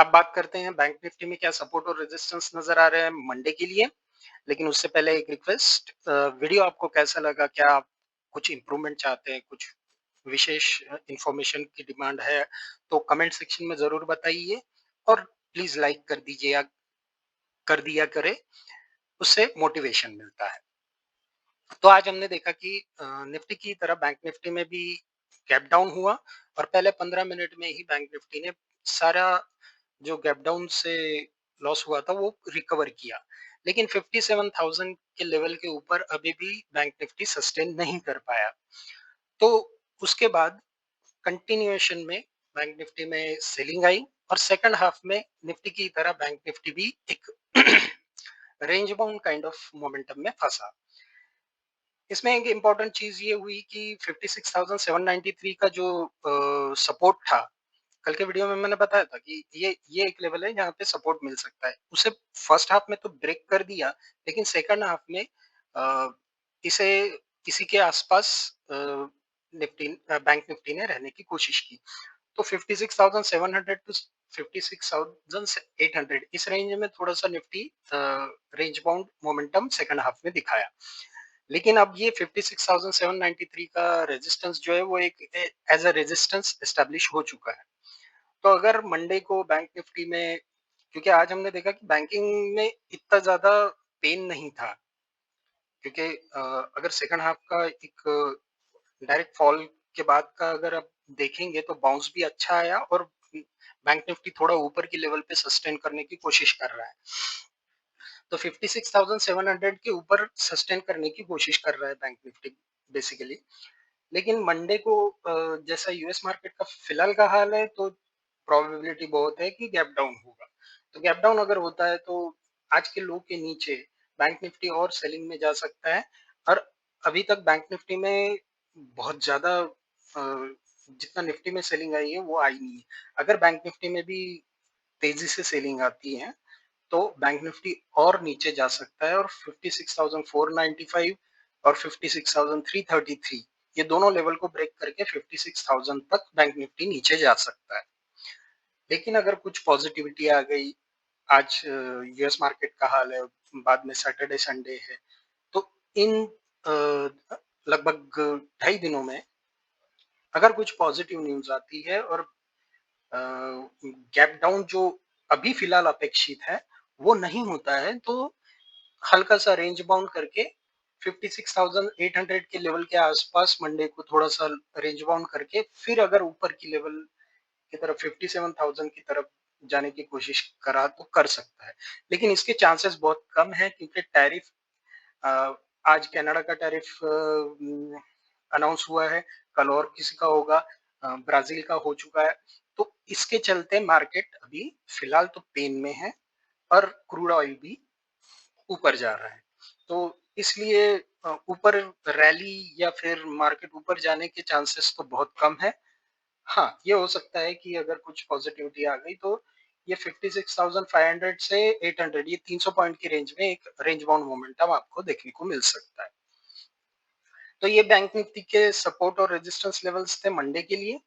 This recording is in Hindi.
अब बात करते हैं बैंक निफ्टी में क्या सपोर्ट और रेजिस्टेंस नजर आ रहे हैं मंडे के लिए। लेकिन उससे पहले एक रिक्वेस्ट, वीडियो आपको कैसा लगा? क्या आप कुछ इम्प्रूवमेंट चाहते हैं? कुछ विशेष इंफॉर्मेशन की डिमांड है तो कमेंट सेक्शन में जरूर बताइए और प्लीज लाइक कर दीजिए या कर दिया करें, उससे मोटिवेशन मिलता है। तो आज हमने देखा कि निफ्टी की तरह बैंक निफ्टी में भी गैप डाउन हुआ और पहले 15 मिनट में ही बैंक निफ्टी ने सारा जो गैप डाउन से लॉस हुआ था वो रिकवर किया। लेकिन 57,000 के लेवल के ऊपर अभी भी बैंक निफ्टी सस्टेन नहीं कर पाया। तो उसके बाद कंटिन्यूएशन में बैंक निफ्टी में सेलिंग आई और सेकंड हाफ में निफ्टी की तरह बैंक निफ्टी भी एक range bound kind of momentum में फंसा। इसमें एक इम्पोर्टेंट चीज ये हुई कि 56,793 का जो सपोर्ट था, कल के वीडियो में मैंने बताया था कि ये एक लेवल है जहाँ पे सपोर्ट मिल सकता है। उसे फर्स्ट हाफ में तो ब्रेक कर दिया, लेकिन सेकंड हाफ में अ, इसे इसी के आसपास बैंक निफ्टी ने रहने की कोशिश की। तो 56,700 टू 56,800 इस रेंज में थोड़ा सा Nifty range bound momentum second half में दिखाया। लेकिन अब ये 56,793 का रेजिस्टेंस जो है वो एक एज अ रेजिस्टेंस एस्टेब्लिश हो चुका है। तो अगर मंडे को बैंक निफ्टी में, क्योंकि आज हमने देखा कि बैंकिंग में इतना ज्यादा पेन नहीं था, क्योंकि अगर सेकंड हाफ का एक डायरेक्ट फॉल के बाद का अगर आप देखेंगे तो बाउंस भी अच्छा आया और बैंक निफ्टी थोड़ा ऊपर की लेवल पे सस्टेन करने की कोशिश कर रहा है। तो 56,700 के ऊपर सस्टेन करने की कोशिश कर रहा है बैंक निफ्टी बेसिकली। लेकिन मंडे को जैसा यूएस मार्केट का फिलहाल का हाल है तो प्रोबेबिलिटी बहुत है कि गैप डाउन होगा। तो गैप डाउन अगर होता है तो आज के लो के नीचे बैंक निफ्टी और सेलिंग में जा सकता है। और अभी तक बैंक निफ्टी में बहुत ज्यादा जितना निफ्टी में सेलिंग आई है वो आई नहीं है। अगर बैंक निफ्टी में भी तेजी से सेलिंग आती है तो बैंक निफ्टी और नीचे जा सकता है और 56,495 और 56,333 ये दोनों लेवल को ब्रेक करके 56,000 तक बैंक निफ्टी नीचे जा सकता है। लेकिन अगर कुछ पॉजिटिविटी आ गई, आज यूएस मार्केट का हाल है, बाद में सैटरडे संडे है, तो इन लगभग 2.5 दिनों में अगर कुछ पॉजिटिव न्यूज आती है और गैप डाउन जो अभी फिलहाल अपेक्षित है वो नहीं होता है तो हल्का सा रेंज बाउंड करके 56,800 के लेवल के आसपास मंडे को थोड़ा सा रेंज बाउंड करके फिर अगर ऊपर की लेवल की तरफ 57,000 की तरफ जाने की कोशिश करा तो कर सकता है। लेकिन इसके चांसेस बहुत कम है क्योंकि टैरिफ आज कनाडा का टैरिफ अनाउंस हुआ है, कल और किसी का होगा, ब्राजील का हो चुका है। तो इसके चलते मार्केट अभी फिलहाल तो पेन में है और क्रूड ऑयल भी ऊपर जा रहा है। तो इसलिए ऊपर रैली या फिर मार्केट ऊपर जाने के चांसेस तो बहुत कम है। हाँ, ये हो सकता है कि अगर कुछ पॉजिटिविटी आ गई तो ये 56,500 से 800 ये 300 पॉइंट की रेंज में एक रेंज बाउंड मोमेंटम आपको देखने को मिल सकता है। तो ये बैंक निफ्टी के सपोर्ट और रेजिस्टेंस लेवल्स थे मंडे के लिए।